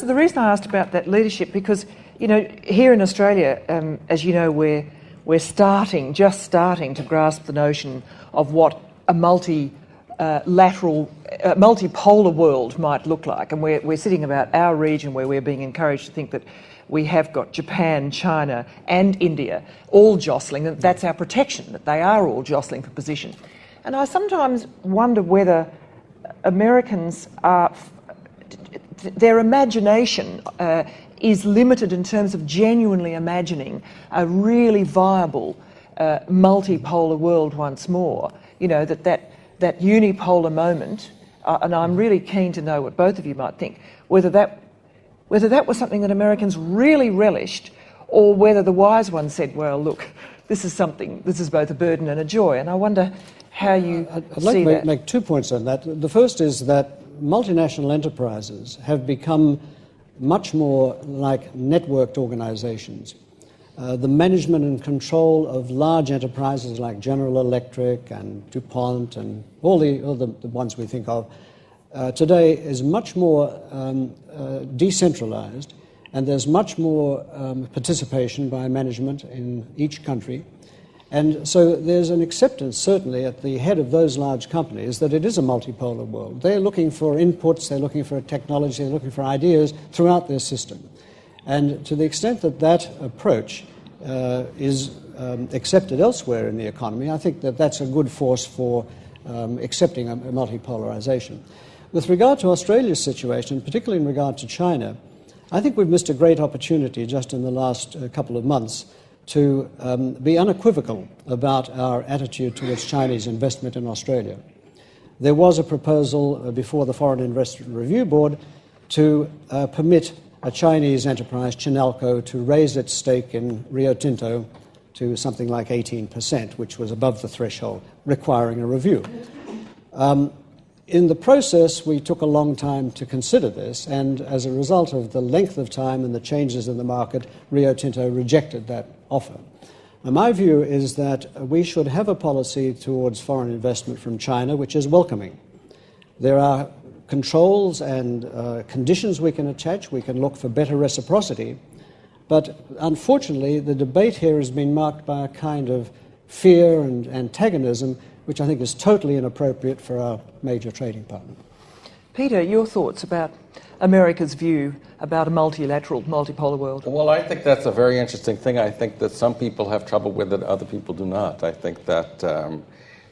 So the reason I asked about that leadership, because, you know, here in Australia, as you know, we're just starting to grasp the notion of what a multipolar world might look like. And we're sitting about our region where we're being encouraged to think that we have got Japan, China and India all jostling, and that's our protection, that they are all jostling for position. And I sometimes wonder whether Americans are... their imagination is limited in terms of genuinely imagining a really viable multipolar world once more. You know, that unipolar moment, and I'm really keen to know what both of you might think, whether that was something that Americans really relished, or whether the wise ones said, well, look, this is both a burden and a joy. And I wonder how you I'd like to make 2 points on that. The first is that multinational enterprises have become much more like networked organizations. The management and control of large enterprises like General Electric and DuPont and all the ones we think of today is much more decentralized, and there's much more participation by management in each country. And so there's an acceptance, certainly, at the head of those large companies that it is a multipolar world. They're looking for inputs, they're looking for technology, they're looking for ideas throughout their system. And to the extent that that approach is accepted elsewhere in the economy, I think that that's a good force for accepting a multipolarization. With regard to Australia's situation, particularly in regard to China, I think we've missed a great opportunity just in the last couple of months to be unequivocal about our attitude towards Chinese investment in Australia. There was a proposal before the Foreign Investment Review Board to permit a Chinese enterprise, Chinalco, to raise its stake in Rio Tinto to something like 18%, which was above the threshold, requiring a review. In the process, we took a long time to consider this, and as a result of the length of time and the changes in the market, Rio Tinto rejected that offer. Now, my view is that we should have a policy towards foreign investment from China which is welcoming. There are controls and conditions we can attach. We can look for better reciprocity. But unfortunately, the debate here has been marked by a kind of fear and antagonism which I think is totally inappropriate for our major trading partner. Peter, your thoughts about America's view about a multilateral, multipolar world? Well, I think that's a very interesting thing. I think that some people have trouble with it, other people do not. I think that, the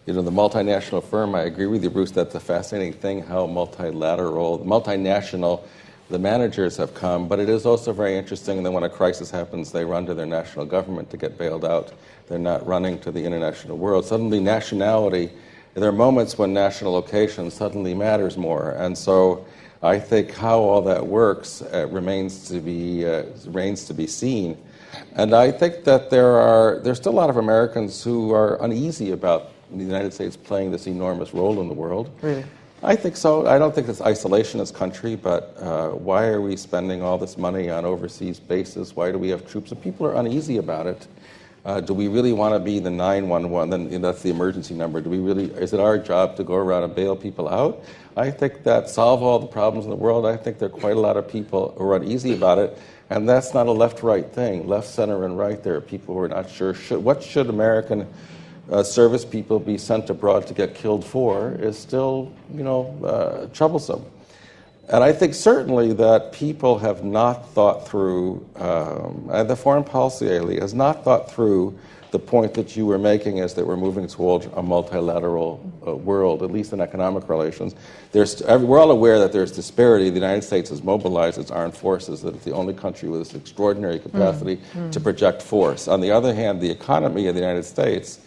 multinational firm, I agree with you, Bruce, that's a fascinating thing, how multinational the managers have come, but it is also very interesting that when a crisis happens, they run to their national government to get bailed out. They're not running to the international world. Suddenly nationality, there are moments when national location suddenly matters more. And so I think how all that works remains to be seen. And I think that there's still a lot of Americans who are uneasy about the United States playing this enormous role in the world. Really? I think so. I don't think it's isolationist country, but why are we spending all this money on overseas bases? Why do we have troops? And people are uneasy about it. Do we really want to be the 911? Then that's the emergency number. Is it our job to go around and bail people out? I think that solve all the problems in the world. I think there are quite a lot of people who are uneasy about it, and that's not a left-right thing. Left, center, and right, there are people who are not sure. What should American service people be sent abroad to get killed for is still, troublesome. And I think certainly that people have not thought through, the foreign policy elite has not thought through the point that you were making, is that we're moving towards a multilateral world, at least in economic relations. We're all aware that there's disparity. The United States has mobilized its armed forces, that it's the only country with this extraordinary capacity to project force. On the other hand, the economy of the United States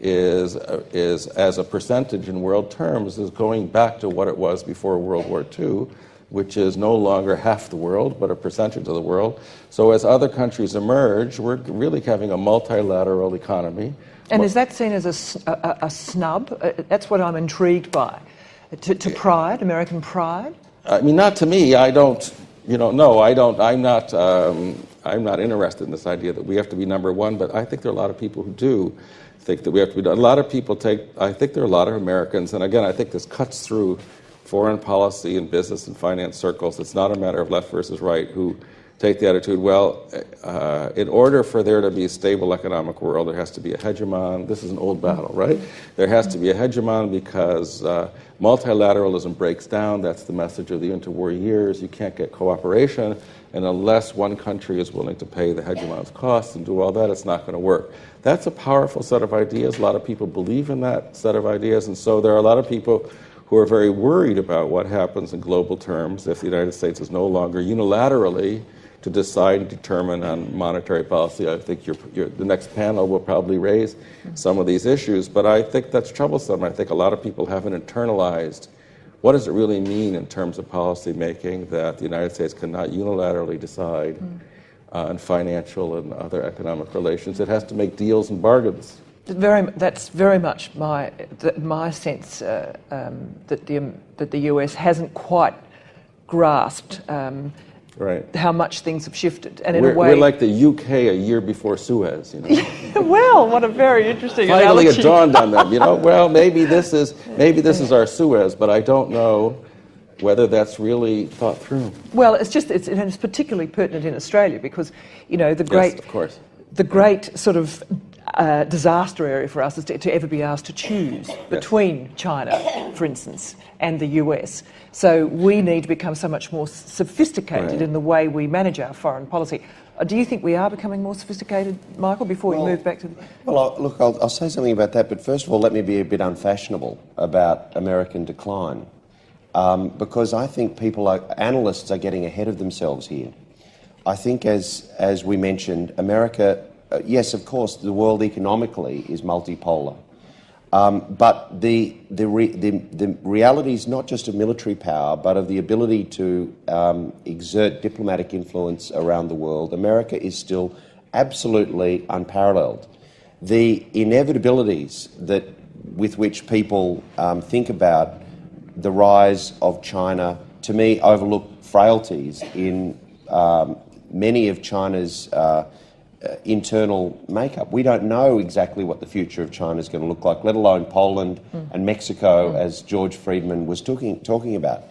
is as a percentage in world terms, is going back to what it was before World War II, which is no longer half the world, but a percentage of the world. So as other countries emerge, we're really having a multilateral economy. And is that seen as a snub? That's what I'm intrigued by. To pride, American pride? I mean, not to me. I don't, no, I don't. I'm not interested in this idea that we have to be number one, but I think there are a lot of people who do think that we have to be. A lot of people I think there are a lot of Americans, and again, I think this cuts through foreign policy and business and finance circles, it's not a matter of left versus right, who take the attitude, well, in order for there to be a stable economic world, there has to be a hegemon. This is an old battle, right? There has to be a hegemon because multilateralism breaks down. That's the message of the interwar years. You can't get cooperation, and unless one country is willing to pay the hegemon's costs and do all that, it's not going to work. That's a powerful set of ideas. A lot of people believe in that set of ideas, and so there are a lot of people who are very worried about what happens in global terms if the United States is no longer unilaterally to decide and determine on monetary policy. I think the next panel will probably raise some of these issues, but I think that's troublesome. I think a lot of people haven't internalized what does it really mean in terms of policy making that the United States cannot unilaterally decide on financial and other economic relations. It has to make deals and bargains. That's very much my sense that the US hasn't quite grasped right. how much things have shifted, and in we're, a way, we're like the UK a year before Suez. You know? Well, what a very interesting Finally, analogy. it dawned on them. You know, well, maybe this is our Suez, but I don't know whether that's really thought through. Well, it's particularly pertinent in Australia because, you know, the great sort of disaster area for us is to ever be asked to choose between China, for instance, and the US. So we need to become so much more sophisticated in the way we manage our foreign policy. Do you think we are becoming more sophisticated, Michael, before we move back to... Well, I'll say something about that, but first of all, let me be a bit unfashionable about American decline, because I think analysts are getting ahead of themselves here. I think, as we mentioned, America... yes, of course, the world economically is multipolar, but the reality is not just of military power, but of the ability to exert diplomatic influence around the world. America is still absolutely unparalleled. The inevitabilities with which people think about the rise of China, to me, overlook frailties in many of China's internal makeup. We don't know exactly what the future of China is going to look like, let alone Poland and Mexico, as George Friedman was talking about.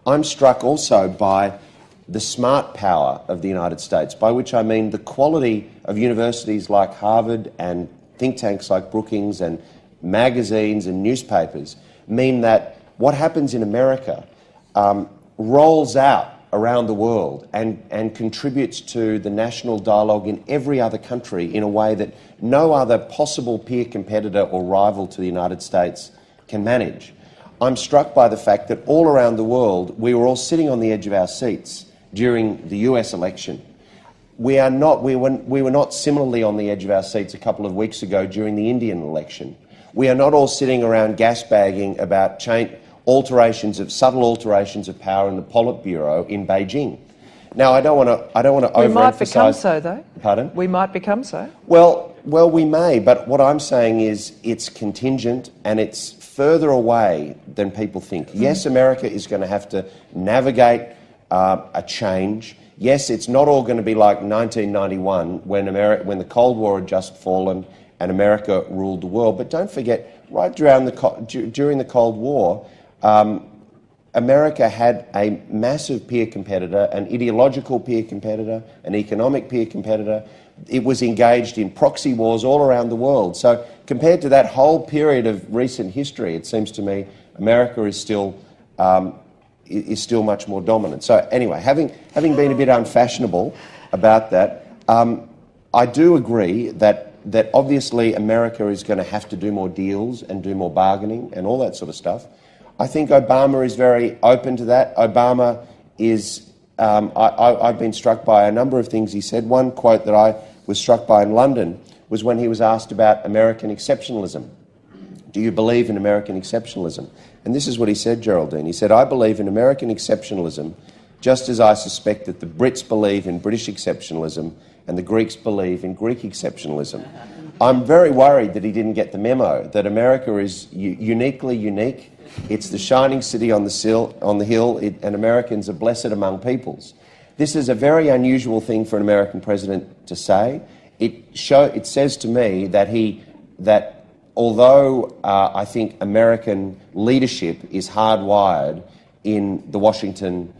I'm struck also by the smart power of the United States, by which I mean the quality of universities like Harvard and think tanks like Brookings and magazines and newspapers mean that what happens in America rolls out around the world and contributes to the national dialogue in every other country in a way that no other possible peer competitor or rival to the United States can manage. I'm struck by the fact that all around the world we were all sitting on the edge of our seats during the US election. We were not similarly on the edge of our seats a couple of weeks ago during the Indian election. We are not all sitting around gas-bagging about subtle alterations of power in the Politburo in Beijing. Now, I don't want to overemphasize... We might become so, though. Pardon? We might become so. Well, we may, but what I'm saying is it's contingent and it's further away than people think. Yes, America is going to have to navigate a change. Yes, it's not all going to be like 1991 when the Cold War had just fallen and America ruled the world. But don't forget, right during the Cold War, America had a massive peer competitor, an ideological peer competitor, an economic peer competitor. It was engaged in proxy wars all around the world. So compared to that whole period of recent history, it seems to me America is still much more dominant. So anyway, having been a bit unfashionable about that, I do agree that obviously America is going to have to do more deals and do more bargaining and all that sort of stuff. I think Obama is very open to that. Obama is... I've been struck by a number of things he said. One quote that I was struck by in London was when he was asked about American exceptionalism. Do you believe in American exceptionalism? And this is what he said, Geraldine. He said, I believe in American exceptionalism just as I suspect that the Brits believe in British exceptionalism and the Greeks believe in Greek exceptionalism. I'm very worried that he didn't get the memo, that America is uniquely unique. It's the shining city on the hill, and Americans are blessed among peoples. This is a very unusual thing for an American president to say. It says to me that although I think American leadership is hardwired in the Washington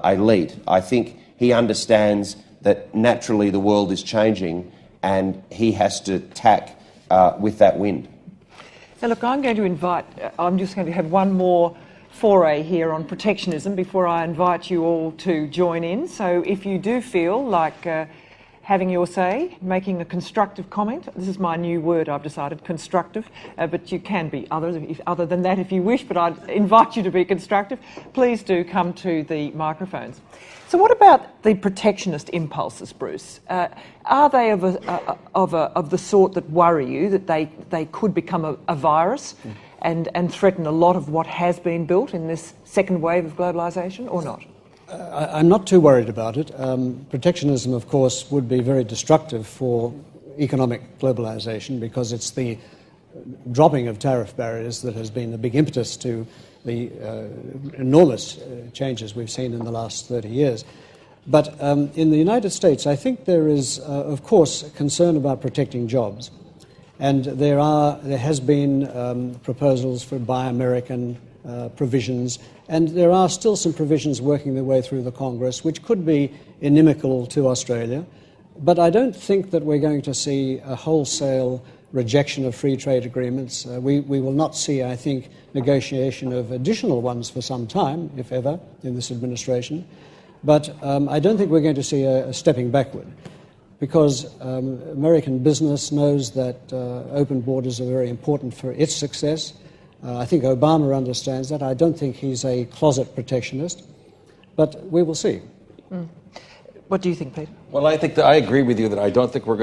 elite. I think he understands that naturally the world is changing and he has to tack with that wind. Now, look, I'm just going to have one more foray here on protectionism before I invite you all to join in. So if you do feel like having your say, making a constructive comment, this is my new word I've decided, constructive, but you can be other than that if you wish, but I'd invite you to be constructive. Please do come to the microphones. So what about the protectionist impulses, Bruce? Are they of the sort that worry you, that they could become a virus and threaten a lot of what has been built in this second wave of globalisation, or not? I'm not too worried about it. Protectionism, of course, would be very destructive for economic globalisation because it's the dropping of tariff barriers that has been the big impetus to the enormous changes we've seen in the last 30 years. But in the United States, I think there is, of course, concern about protecting jobs. And there has been proposals for Buy American provisions, and there are still some provisions working their way through the Congress which could be inimical to Australia. But I don't think that we're going to see a wholesale rejection of free trade agreements. We will not see, I think, negotiation of additional ones for some time, if ever, in this administration. But I don't think we're going to see a stepping backward, because American business knows that open borders are very important for its success. I think Obama understands that. I don't think he's a closet protectionist, but we will see. What do you think, Peter? Well, I think that I agree with you that I don't think we're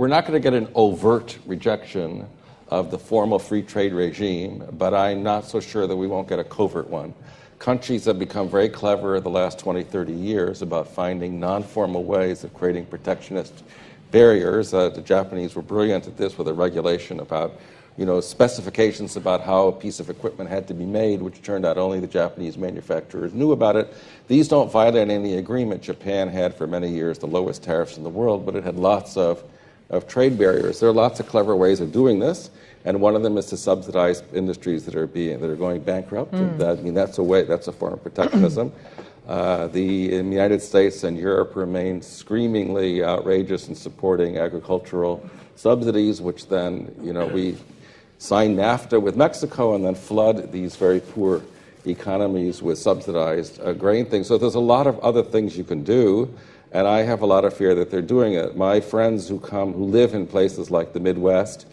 not going to get an overt rejection of the formal free trade regime, but I'm not so sure that we won't get a covert one. Countries have become very clever the last 20, 30 years about finding non-formal ways of creating protectionist barriers. The Japanese were brilliant at this with a regulation about, specifications about how a piece of equipment had to be made, which turned out only the Japanese manufacturers knew about it. These don't violate any agreement. Japan had for many years the lowest tariffs in the world, but it had lots of trade barriers. There are lots of clever ways of doing this, and one of them is to subsidize industries that are going bankrupt. That's a form of protectionism. The United States and Europe remain screamingly outrageous in supporting agricultural subsidies, which then, we sign NAFTA with Mexico and then flood these very poor economies with subsidized grain things. So there's a lot of other things you can do, and I have a lot of fear that they're doing it. My friends who live in places like the Midwest,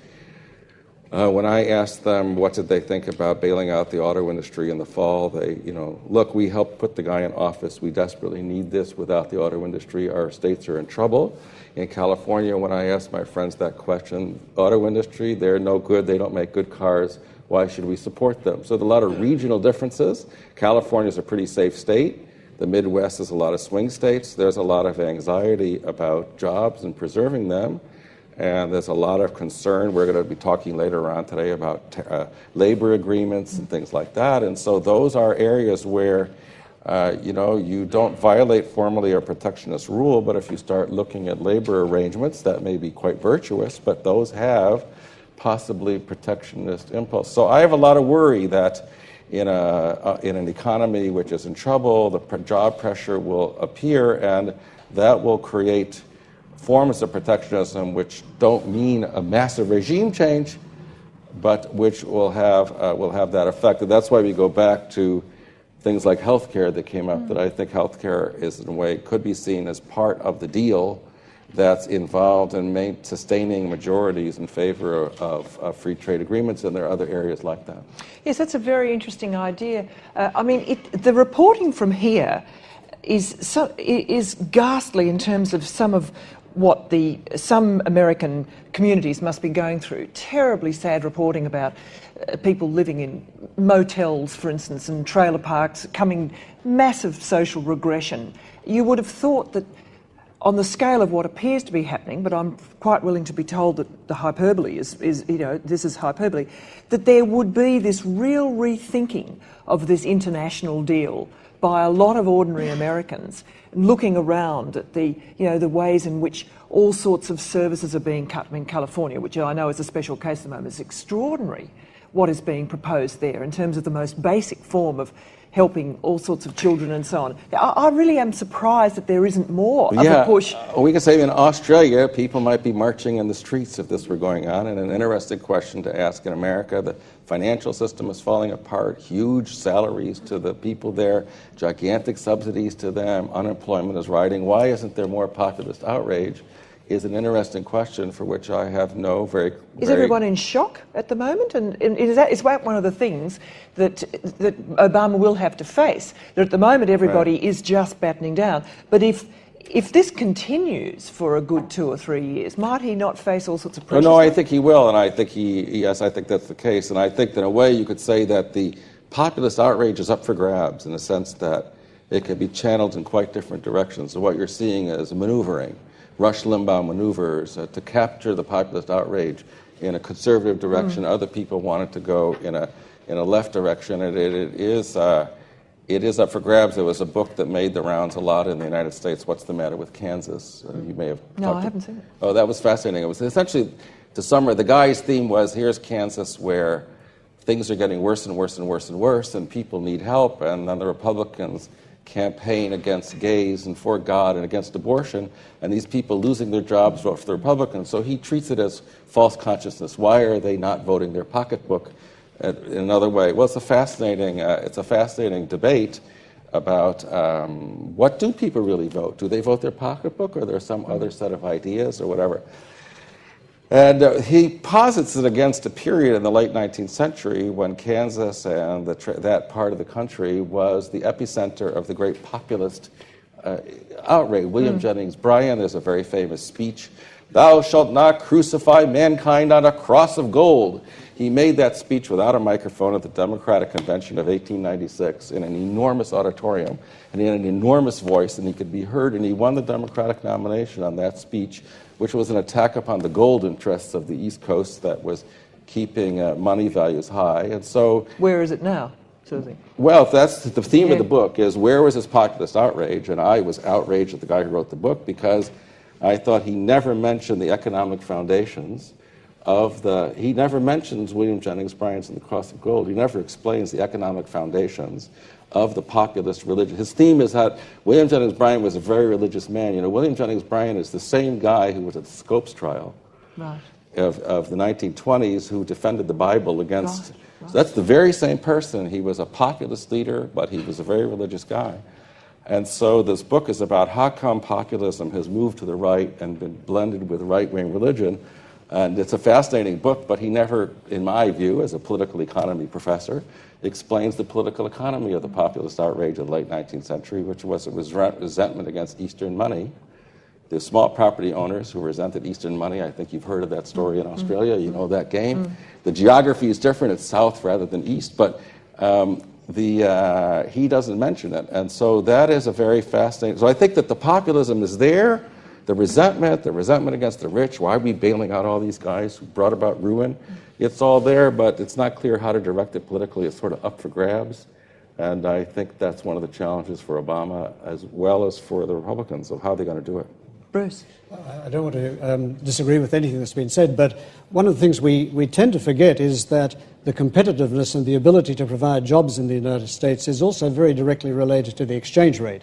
when I asked them what did they think about bailing out the auto industry in the fall, they, look, we helped put the guy in office. We desperately need this. Without the auto industry, our states are in trouble. In California, when I asked my friends that question, auto industry, they're no good. They don't make good cars. Why should we support them? So there's a lot of regional differences. California is a pretty safe state. The Midwest is a lot of swing states. There's a lot of anxiety about jobs and preserving them. And there's a lot of concern. We're going to be talking later on today about labor agreements and things like that. And so those are areas where, you don't violate formally a protectionist rule, but if you start looking at labor arrangements, that may be quite virtuous, but those have possibly protectionist impulse. So I have a lot of worry that in an economy which is in trouble, the job pressure will appear, and that will create forms of protectionism which don't mean a massive regime change, but which will have that effect. And that's why we go back to things like healthcare that came up, that I think healthcare is, in a way, could be seen as part of the deal that's involved in sustaining majorities in favor of free trade agreements, and there are other areas like that. Yes, that's a very interesting idea. The reporting from here is ghastly in terms of some of what some American communities must be going through. Terribly sad reporting about people living in motels, for instance, and trailer parks, massive social regression. You would have thought that on the scale of what appears to be happening, but I'm quite willing to be told that the hyperbole is this is hyperbole, that there would be this real rethinking of this international deal by a lot of ordinary Americans, looking around at the ways in which all sorts of services are being cut. I mean, California, which I know is a special case at the moment, is extraordinary. what is being proposed there in terms of the most basic form of helping all sorts of children and so on. I really am surprised that there isn't more of a push. We can say in Australia, people might be marching in the streets if this were going on, and an interesting question to ask in America. The financial system is falling apart, huge salaries to the people there, gigantic subsidies to them, unemployment is rising. Why isn't there more populist outrage? Is an interesting question for which I have no very... Is everyone in shock at the moment? And is that one of the things that Obama will have to face? That at the moment everybody is just battening down. But if this continues for a good 2 or 3 years, might he not face all sorts of pressure? No, I think he will, and I think I think that's the case. And I think that in a way you could say that the populist outrage is up for grabs in the sense that it can be channeled in quite different directions. So what you're seeing is maneuvering. Rush Limbaugh maneuvers to capture the populist outrage in a conservative direction. Other people wanted to go in a left direction, and it is up for grabs. There was a book that made the rounds a lot in the United States, What's the Matter with Kansas? You may have No, I haven't seen it. Oh, that was fascinating. It was essentially, to summarize, the guy's theme was, here's Kansas where things are getting worse and worse and worse and worse, and people need help, and then the Republicans campaign against gays and for God and against abortion, and these people losing their jobs vote for the Republicans. So he treats it as false consciousness. Why are they not voting their pocketbook in another way? Well, it's a fascinating debate about what do people really vote? Do they vote their pocketbook, or are there some other set of ideas or whatever? And he posits it against a period in the late 19th century when Kansas and that part of the country was the epicenter of the great populist outrage. William Jennings Bryan, there's a very famous speech, "Thou shalt not crucify mankind on a cross of gold." He made that speech without a microphone at the Democratic Convention of 1896 in an enormous auditorium, and he had an enormous voice, and he could be heard, and he won the Democratic nomination on that speech, which was an attack upon the gold interests of the East Coast that was keeping money values high. And so, where is it now, Susie? Well, that's the theme of the book, is where was his populist outrage? And I was outraged at the guy who wrote the book because I thought he never mentioned the economic foundations he never mentions William Jennings Bryan's and the Cross of Gold. He never explains the economic foundations of the populist religion. His theme is that William Jennings Bryan was a very religious man. You know, William Jennings Bryan is the same guy who was at the Scopes trial of the 1920s who defended the Bible against... So that's the very same person. He was a populist leader, but he was a very religious guy. And so this book is about how come populism has moved to the right and been blended with right-wing religion. And it's a fascinating book, but he never, in my view, as a political economy professor, explains the political economy of the populist outrage of the late 19th century, which was resentment against Eastern money. The small property owners who resented Eastern money, I think you've heard of that story in Australia, you know that game. The geography is different, it's south rather than east, but he doesn't mention it. And so that is a very fascinating... So I think that the populism is there, the resentment against the rich. Why are we bailing out all these guys who brought about ruin? It's all there, but it's not clear how to direct it politically. It's sort of up for grabs. And I think that's one of the challenges for Obama as well as for the Republicans of how they're going to do it. Bruce? I don't want to disagree with anything that's been said, but one of the things we tend to forget is that the competitiveness and the ability to provide jobs in the United States is also very directly related to the exchange rate.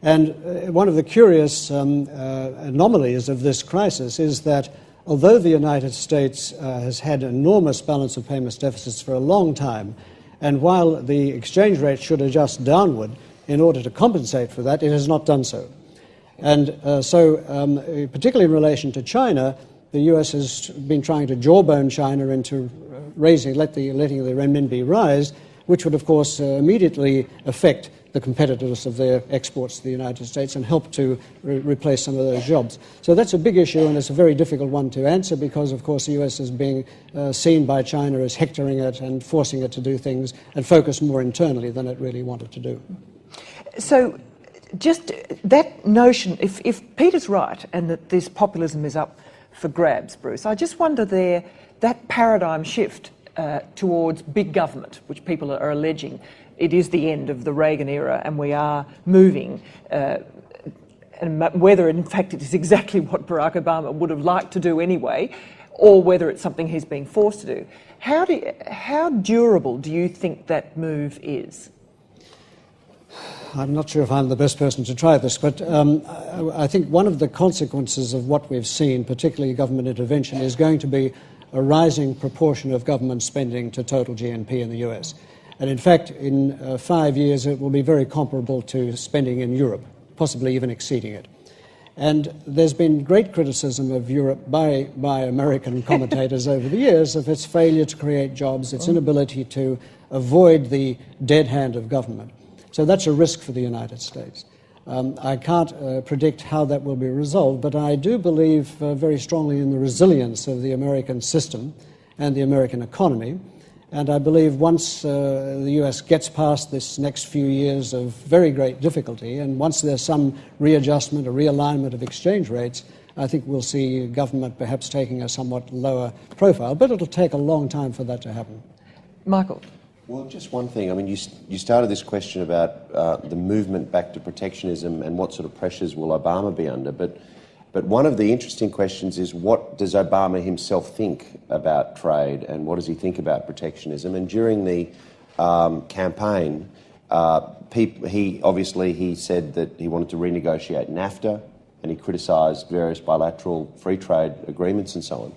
And one of the curious anomalies of this crisis is that although the United States has had enormous balance of payments deficits for a long time, and while the exchange rate should adjust downward in order to compensate for that, it has not done so. And so particularly in relation to China, the US has been trying to jawbone China into letting the renminbi rise, which would, of course, immediately affect the competitiveness of their exports to the United States and help to replace some of those jobs. So that's a big issue, and it's a very difficult one to answer because, of course, the US is being seen by China as hectoring it and forcing it to do things and focus more internally than it really wanted to do. So just that notion, if Peter's right and that this populism is up for grabs, Bruce, I just wonder that paradigm shift towards big government, which people are alleging it is the end of the Reagan era and we are moving, and whether in fact it is exactly what Barack Obama would have liked to do anyway, or whether it's something he's being forced to do. How durable do you think that move is? I'm not sure if I'm the best person to try this, but I think one of the consequences of what we've seen, particularly government intervention, is going to be a rising proportion of government spending to total GNP in the US. And in fact, in 5 years, it will be very comparable to spending in Europe, possibly even exceeding it. And there's been great criticism of Europe by American commentators over the years of its failure to create jobs, its inability to avoid the dead hand of government. So that's a risk for the United States. I can't predict how that will be resolved, but I do believe very strongly in the resilience of the American system and the American economy. And I believe once the US gets past this next few years of very great difficulty, and once there's some readjustment or realignment of exchange rates, I think we'll see government perhaps taking a somewhat lower profile, but it'll take a long time for that to happen. Michael? Well, just one thing. I mean, you started this question about the movement back to protectionism and what sort of pressures will Obama be under. But one of the interesting questions is, what does Obama himself think about trade and what does he think about protectionism? And during the campaign, he said that he wanted to renegotiate NAFTA, and he criticised various bilateral free trade agreements and so on.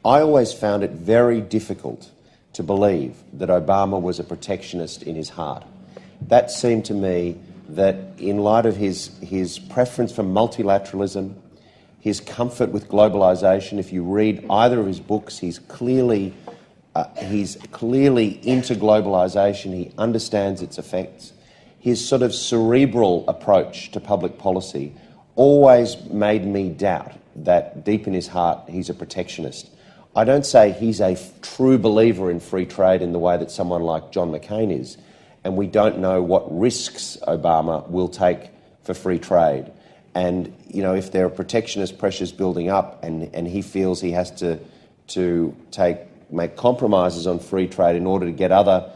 I always found it very difficult to believe that Obama was a protectionist in his heart. That seemed to me that in light of his preference for multilateralism, his comfort with globalisation, if you read either of his books, he's clearly into globalisation, he understands its effects. His sort of cerebral approach to public policy always made me doubt that deep in his heart he's a protectionist. I don't say he's a true believer in free trade in the way that someone like John McCain is, and we don't know what risks Obama will take for free trade. And, you know, if there are protectionist pressures building up and he feels he has to make compromises on free trade in order to get other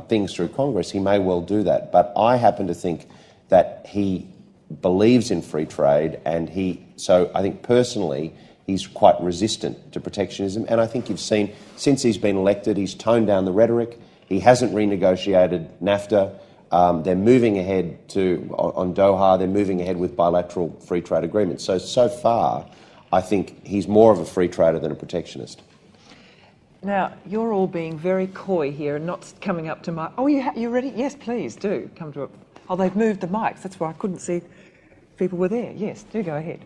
things through Congress, he may well do that. But I happen to think that he believes in free trade, and so I think personally he's quite resistant to protectionism. And I think you've seen, since he's been elected, he's toned down the rhetoric. He hasn't renegotiated NAFTA. They're moving ahead on Doha, they're moving ahead with bilateral free trade agreements. So far, I think he's more of a free trader than a protectionist. Now, you're all being very coy here and not coming up to my... Oh, you ready? Yes, please, do come to it. Oh, they've moved the mics. That's why I couldn't see people were there. Yes, do go ahead.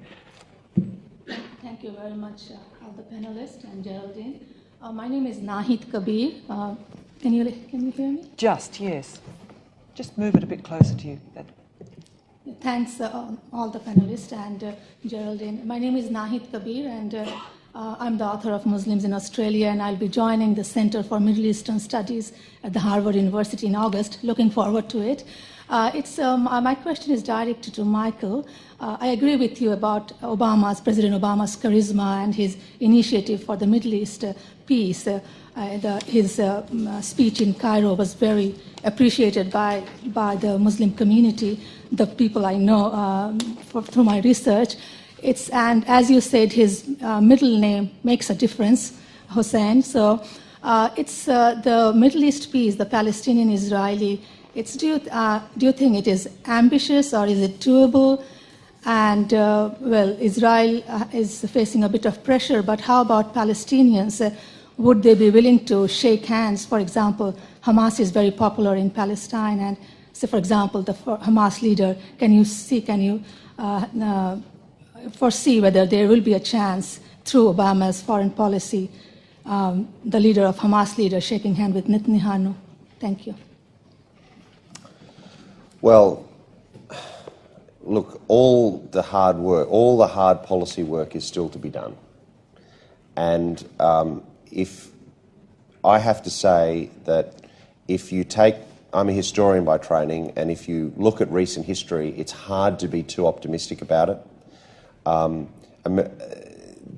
Thank you very much, all the panelists and Geraldine. My name is Nahid Kabir. Can you hear me? Yes. Just move it a bit closer to you. Thanks, all the panelists and Geraldine. My name is Nahid Kabir, and I'm the author of Muslims in Australia, and I'll be joining the Center for Middle Eastern Studies at the Harvard University in August. Looking forward to it. My question is directed to Michael. I agree with you about President Obama's charisma and his initiative for the Middle East peace. His speech in Cairo was very appreciated by the Muslim community, the people I know through my research. And as you said, his middle name makes a difference, Hussein. So it's the Middle East peace, the Palestinian-Israeli. Do you think it is ambitious or is it doable? And Israel is facing a bit of pressure, but how about Palestinians? Would they be willing to shake hands? For example, Hamas is very popular in Palestine, and so, for example, the Hamas leader, can you foresee whether there will be a chance through Obama's foreign policy, the leader of Hamas leader shaking hand with Netanyahu? Thank you. Well, look, all the hard policy work is still to be done. And if I have to say that if you take, I'm a historian by training, and if you look at recent history, it's hard to be too optimistic about it.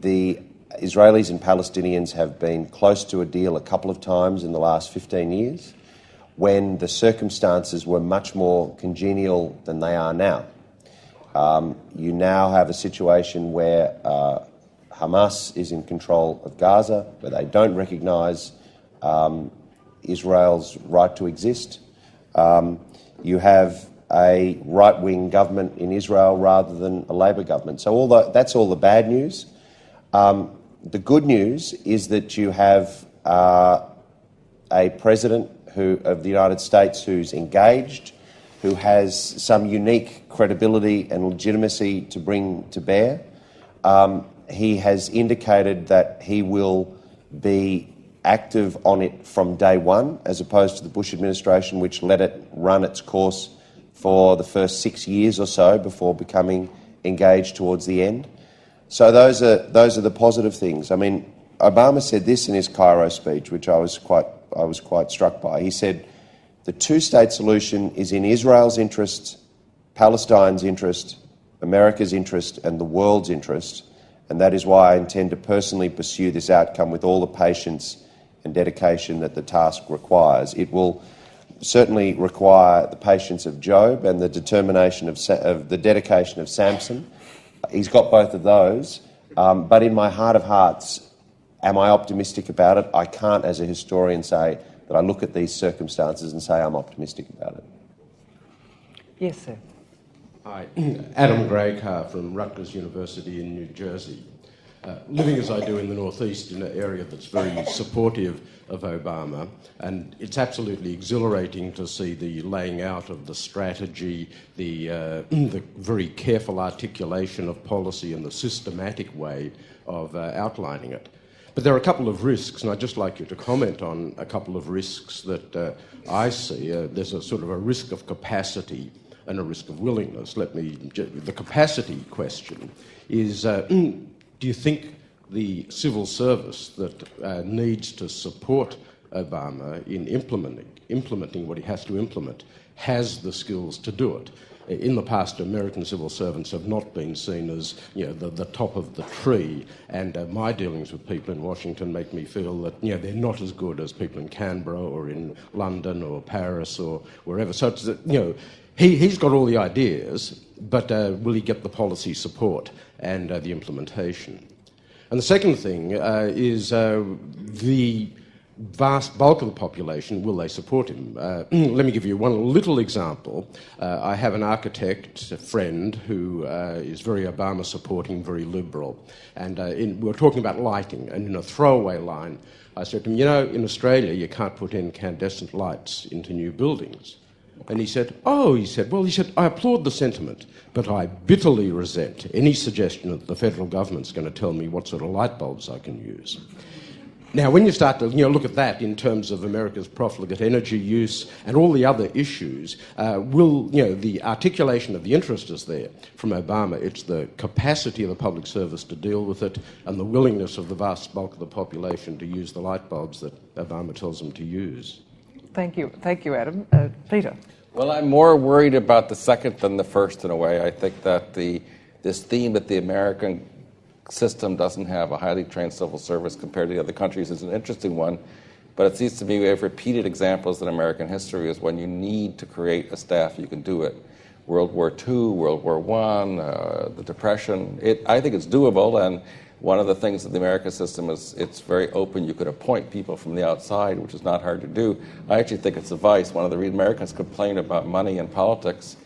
The Israelis and Palestinians have been close to a deal a couple of times in the last 15 years when the circumstances were much more congenial than they are now. You now have a situation where Hamas is in control of Gaza, where they don't recognise Israel's right to exist. You have a right-wing government in Israel rather than a Labor government. So that's all the bad news. The good news is that you have a president of the United States who's engaged, who has some unique credibility and legitimacy to bring to bear. He has indicated that he will be active on it from day one, as opposed to the Bush administration, which let it run its course for the first 6 years or so before becoming engaged towards the end. So those are the positive things. I mean, Obama said this in his Cairo speech, which I was quite struck by. He said, "The two-state solution is in Israel's interest, Palestine's interest, America's interest, and the world's interest, and that is why I intend to personally pursue this outcome with all the patience and dedication that the task requires." It will certainly require the patience of Job and the determination of the dedication of Samson. He's got both of those, but in my heart of hearts, am I optimistic about it? I can't, as a historian, say that I look at these circumstances and say I'm optimistic about it. Yes, sir. Hi, Adam Graycar from Rutgers University in New Jersey. Living as I do in the northeast, in an area that's very supportive of Obama, and it's absolutely exhilarating to see the laying out of the strategy, the very careful articulation of policy and the systematic way of outlining it. But there are a couple of risks, and I'd just like you to comment on a couple of risks that I see. There's a sort of a risk of capacity and a risk of willingness. The capacity question is, do you think the civil service that needs to support Obama in implementing what he has to implement has the skills to do it? In the past, American civil servants have not been seen as, the top of the tree, and my dealings with people in Washington make me feel that, they're not as good as people in Canberra or in London or Paris or wherever. So it's, he's got all the ideas, but will he get the policy support and the implementation? And the second thing is the vast bulk of the population, will they support him? Let me give you one little example. I have an architect, a friend, who is very Obama supporting, very liberal. And we were talking about lighting, and in a throwaway line, I said to him, in Australia you can't put incandescent lights into new buildings. And he said, I applaud the sentiment, but I bitterly resent any suggestion that the federal government's going to tell me what sort of light bulbs I can use. Now, when you start to look at that in terms of America's profligate energy use and all the other issues, the articulation of the interest is there from Obama. It's the capacity of the public service to deal with it and the willingness of the vast bulk of the population to use the light bulbs that Obama tells them to use. Thank you, Adam. Peter. Well, I'm more worried about the second than the first in a way. I think that this theme that the American system doesn't have a highly trained civil service compared to the other countries is an interesting one, but it seems to me we have repeated examples in American history is when you need to create a staff, you can do it. World War II, World War I, the Depression. I think it's doable, and one of the things of the American system is it's very open. You could appoint people from the outside, which is not hard to do. I actually think it's a vice. One of the reasons Americans complain about money in politics,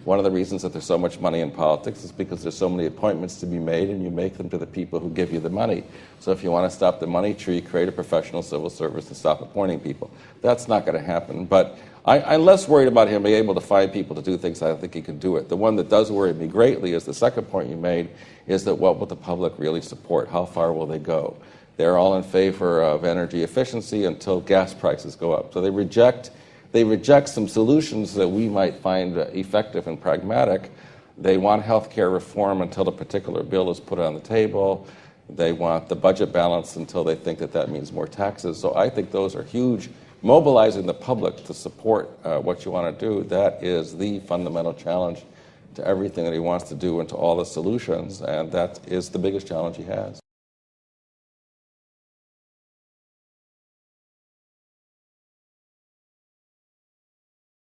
one of the reasons that there's so much money in politics is because there's so many appointments to be made, and you make them to the people who give you the money. So if you want to stop the money tree, create a professional civil service to stop appointing people. That's not going to happen. But I'm less worried about him being able to find people to do things. I think he can do it. The one that does worry me greatly is the second point you made, is that what will the public really support? How far will they go? They're all in favor of energy efficiency until gas prices go up. So they reject some solutions that we might find effective and pragmatic. They want health care reform until a particular bill is put on the table. They want the budget balance until they think that means more taxes. So I think those are huge. Mobilizing the public to support what you want to do, that is the fundamental challenge to everything that he wants to do and to all the solutions, and that is the biggest challenge he has.